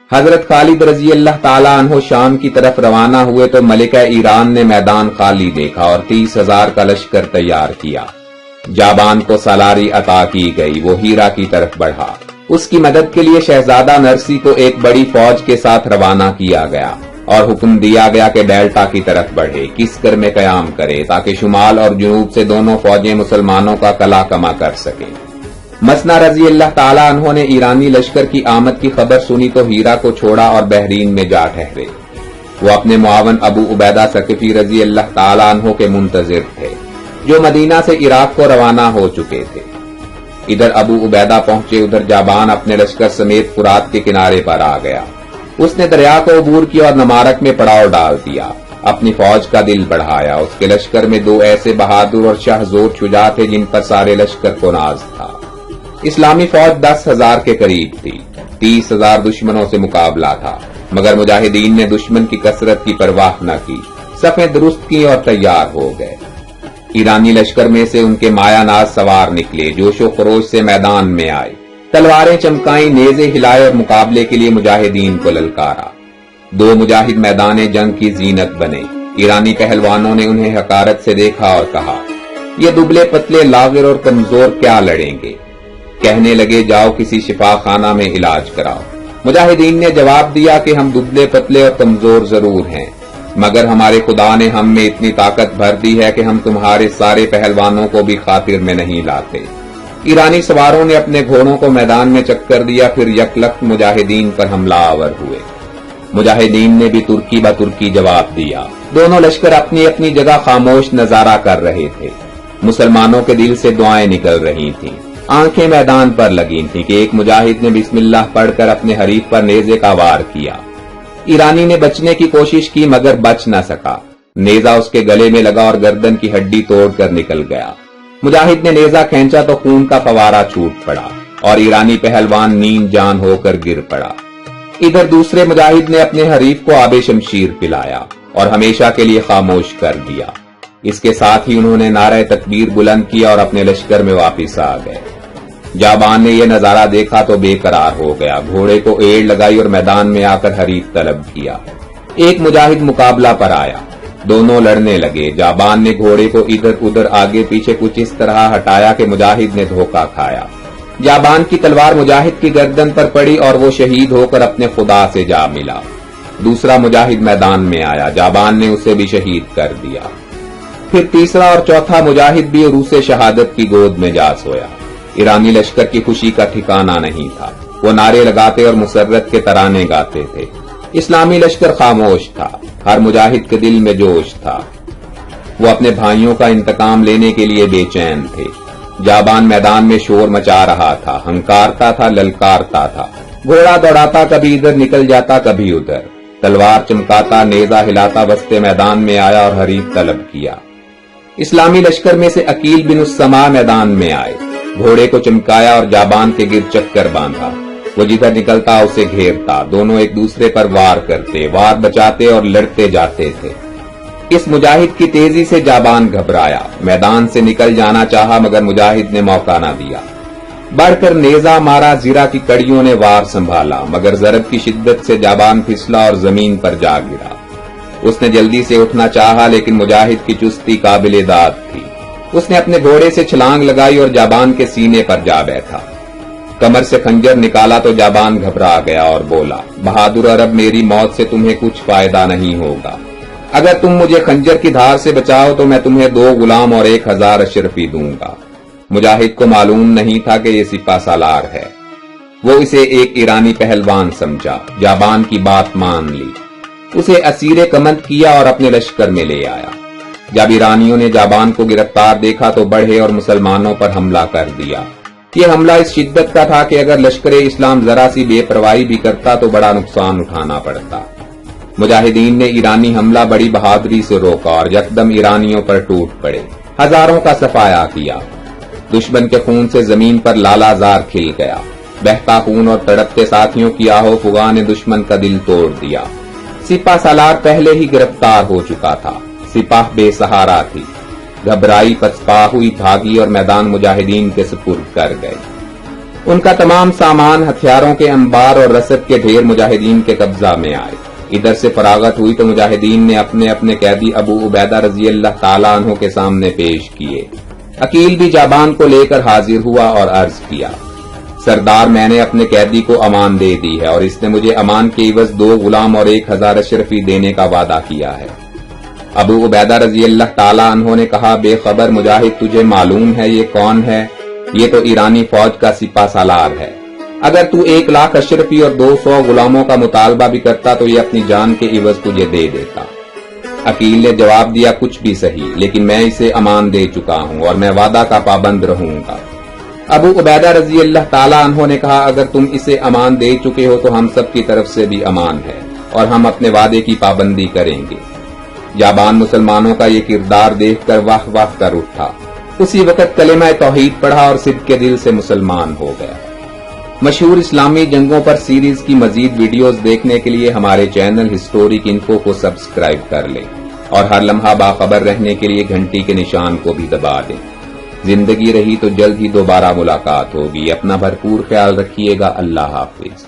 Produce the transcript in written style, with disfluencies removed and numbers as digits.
حضرت خالد رضی اللہ تعالیٰ عنہ شام کی طرف روانہ ہوئے تو ملکہ ایران نے میدان خالی دیکھا اور 30,000 کا لشکر تیار کیا۔ جابان کو سالاری عطا کی گئی، وہ ہیرا کی طرف بڑھا۔ اس کی مدد کے لیے شہزادہ نرسی کو ایک بڑی فوج کے ساتھ روانہ کیا گیا اور حکم دیا گیا کہ ڈیلٹا کی طرف بڑھے، کسکر میں قیام کرے تاکہ شمال اور جنوب سے دونوں فوجیں مسلمانوں کا قلع کما کر سکیں۔ مسنا رضی اللہ تعالیٰ عنہ نے ایرانی لشکر کی آمد کی خبر سنی تو ہیرا کو چھوڑا اور بحرین میں جا ٹھہرے۔ وہ اپنے معاون ابو عبیدہ ثقفی رضی اللہ تعالیٰ عنہ کے منتظر تھے، جو مدینہ سے عراق کو روانہ ہو چکے تھے۔ ادھر ابو عبیدہ پہنچے، ادھر جابان اپنے لشکر سمیت فرات کے کنارے پر آ گیا۔ اس نے دریا کو عبور کیا اور نمارک میں پڑاؤ ڈال دیا، اپنی فوج کا دل بڑھایا۔ اس کے لشکر میں 2 ایسے بہادر اور شہزور شجاع تھے جن پر سارے لشکر کو ناز تھا۔ اسلامی فوج 10,000 کے قریب تھی، 30,000 دشمنوں سے مقابلہ تھا، مگر مجاہدین نے دشمن کی کثرت کی پرواہ نہ کی، صفیں درست کی اور تیار ہو گئے۔ ایرانی لشکر میں سے ان کے مایا ناز سوار نکلے، جوش و خروش سے میدان میں آئے، تلواریں چمکائیں، نیزے ہلائے اور مقابلے کے لیے مجاہدین کو للکارا۔ 2 مجاہد میدان جنگ کی زینت بنے۔ ایرانی پہلوانوں نے انہیں حقارت سے دیکھا اور کہا، یہ دبلے پتلے لاغر اور کمزور کیا لڑیں گے؟ کہنے لگے، جاؤ کسی شفا خانہ میں علاج کراؤ۔ مجاہدین نے جواب دیا کہ ہم دبلے پتلے اور کمزور ضرور ہیں، مگر ہمارے خدا نے ہم میں اتنی طاقت بھر دی ہے کہ ہم تمہارے سارے پہلوانوں کو بھی خاطر میں نہیں لاتے۔ ایرانی سواروں نے اپنے گھوڑوں کو میدان میں چکر دیا، پھر یکلخت مجاہدین پر حملہ آور ہوئے۔ مجاہدین نے بھی ترکی با ترکی جواب دیا۔ دونوں لشکر اپنی اپنی جگہ خاموش نظارہ کر رہے تھے۔ مسلمانوں کے دل سے دعائیں نکل رہی تھیں، آنکھیں میدان پر لگی تھیں کہ ایک مجاہد نے بسم اللہ پڑھ کر اپنے حریف پر نیزے کا وار کیا۔ ایرانی نے بچنے کی کوشش کی مگر بچ نہ سکا، نیزہ اس کے گلے میں لگا اور گردن کی ہڈی توڑ کر نکل گیا۔ مجاہد نے نیزہ کھینچا تو خون کا فوارہ چھوٹ پڑا اور ایرانی پہلوان نیم جان ہو کر گر پڑا۔ ادھر دوسرے مجاہد نے اپنے حریف کو آب شمشیر پلایا اور ہمیشہ کے لیے خاموش کر دیا۔ اس کے ساتھ ہی انہوں نے نعرہ تکبیر بلند کیا اور اپنے لشکر میں واپس آ گئے۔ جابان نے یہ نظارہ دیکھا تو بے قرار ہو گیا، گھوڑے کو ایڑ لگائی اور میدان میں آ کر حریف طلب کیا۔ ایک مجاہد مقابلہ پر آیا، دونوں لڑنے لگے۔ جابان نے گھوڑے کو ادھر ادھر آگے پیچھے کچھ اس طرح ہٹایا کہ مجاہد نے دھوکہ کھایا۔ جابان کی تلوار مجاہد کی گردن پر پڑی اور وہ شہید ہو کر اپنے خدا سے جا ملا۔ دوسرا مجاہد میدان میں آیا، جابان نے اسے بھی شہید کر دیا۔ پھر تیسرا اور چوتھا مجاہد بھی عروس شہادت کی گود میں جا سویا۔ ایرانی لشکر کی خوشی کا ٹھکانہ نہیں تھا، وہ نعرے لگاتے اور مسرت کے ترانے گاتے تھے۔ اسلامی لشکر خاموش تھا، ہر مجاہد کے دل میں جوش تھا، وہ اپنے بھائیوں کا انتقام لینے کے لیے بے چین تھے۔ جابان میدان میں شور مچا رہا تھا، ہنکارتا تھا، للکارتا تھا، گھوڑا دوڑاتا، کبھی ادھر نکل جاتا کبھی ادھر، تلوار چمکاتا، نیزہ ہلاتا، وسط میدان میں آیا اور حریف طلب کیا۔ اسلامی لشکر میں سے عقیل بن السما میدان میں آئے، گھوڑے کو چمکایا اور جابان کے گر چکر باندھا، وہ جدھر نکلتا اسے گھیرتا، دونوں ایک دوسرے پر وار کرتے، وار بچاتے اور لڑتے جاتے تھے۔ اس مجاہد کی تیزی سے جابان گھبرایا، میدان سے نکل جانا چاہا مگر مجاہد نے موقع نہ دیا، بڑھ کر نیزہ مارا، زرہ کی کڑیوں نے وار سنبھالا مگر ضرب کی شدت سے جابان پھسلا اور زمین پر جا گرا۔ اس نے جلدی سے اٹھنا چاہا لیکن مجاہد کی چستی قابل داد تھی، اس نے اپنے گھوڑے سے چھلانگ لگائی اور جابان کے سینے پر جا بیٹھا۔ کمر سے خنجر نکالا تو جابان گھبرا گیا اور بولا، بہادر عرب، میری موت سے تمہیں کچھ فائدہ نہیں ہوگا، اگر تم مجھے خنجر کی دھار سے بچاؤ تو میں تمہیں 2 غلام اور 1000 اشرفی دوں گا۔ مجاہد کو معلوم نہیں تھا کہ یہ سپہ سالار ہے، وہ اسے ایک ایرانی پہلوان سمجھا، جابان کی بات مان لی، اسے اسیر کمند کیا اور اپنے لشکر میں لے آیا۔ جب ایرانیوں نے جابان کو گرفتار دیکھا تو بڑھے اور مسلمانوں پر حملہ کر دیا۔ یہ حملہ اس شدت کا تھا کہ اگر لشکر اسلام ذرا سی بے پرواہی بھی کرتا تو بڑا نقصان اٹھانا پڑتا۔ مجاہدین نے ایرانی حملہ بڑی بہادری سے روکا اور یکدم ایرانیوں پر ٹوٹ پڑے، ہزاروں کا صفایا کیا۔ دشمن کے خون سے زمین پر لالا زار کھل گیا، بہتا خون اور تڑپتے ساتھیوں کی آہو فغاں نے دشمن کا دل توڑ دیا۔ سپہ سالار پہلے ہی گرفتار ہو چکا تھا، سپاہ بے سہارا تھی، گھبرائی پسپا ہوئی، بھاگی اور میدان مجاہدین کے سپرد کر گئے۔ ان کا تمام سامان، ہتھیاروں کے انبار اور رسد کے ڈھیر مجاہدین کے قبضہ میں آئے۔ ادھر سے فراغت ہوئی تو مجاہدین نے اپنے اپنے قیدی ابو عبیدہ رضی اللہ تعالیٰ عنہ کے سامنے پیش کیے۔ عقیل بھی جابان کو لے کر حاضر ہوا اور عرض کیا، سردار، میں نے اپنے قیدی کو امان دے دی ہے اور اس نے مجھے امان کے عوض 2 غلام اور 1000 اشرفی دینے کا وعدہ کیا ہے۔ ابو عبیدہ رضی اللہ تعالیٰ عنہ نے کہا، بے خبر مجاہد، تجھے معلوم ہے یہ کون ہے؟ یہ تو ایرانی فوج کا سپہ سالار ہے۔ اگر تو 1 لاکھ اشرفی اور 200 غلاموں کا مطالبہ بھی کرتا تو یہ اپنی جان کے عوض تجھے دے دیتا۔ عقیل نے جواب دیا، کچھ بھی صحیح، لیکن میں اسے امان دے چکا ہوں اور میں وعدہ کا پابند رہوں گا۔ ابو عبیدہ رضی اللہ تعالیٰ عنہ نے کہا، اگر تم اسے امان دے چکے ہو تو ہم سب کی طرف سے بھی امان ہے اور ہم اپنے وعدے کی پابندی کریں گے۔ جابان مسلمانوں کا یہ کردار دیکھ کر واہ واہ کر اٹھا۔ اسی وقت کلمہ توحید پڑھا اور صدق کے دل سے مسلمان ہو گیا۔ مشہور اسلامی جنگوں پر سیریز کی مزید ویڈیوز دیکھنے کے لیے ہمارے چینل ہسٹورک انفو کو سبسکرائب کر لیں اور ہر لمحہ باخبر رہنے کے لیے گھنٹی کے نشان کو بھی دبا دیں۔ زندگی رہی تو جلد ہی دوبارہ ملاقات ہوگی۔ اپنا بھرپور خیال رکھیے گا۔ اللہ حافظ۔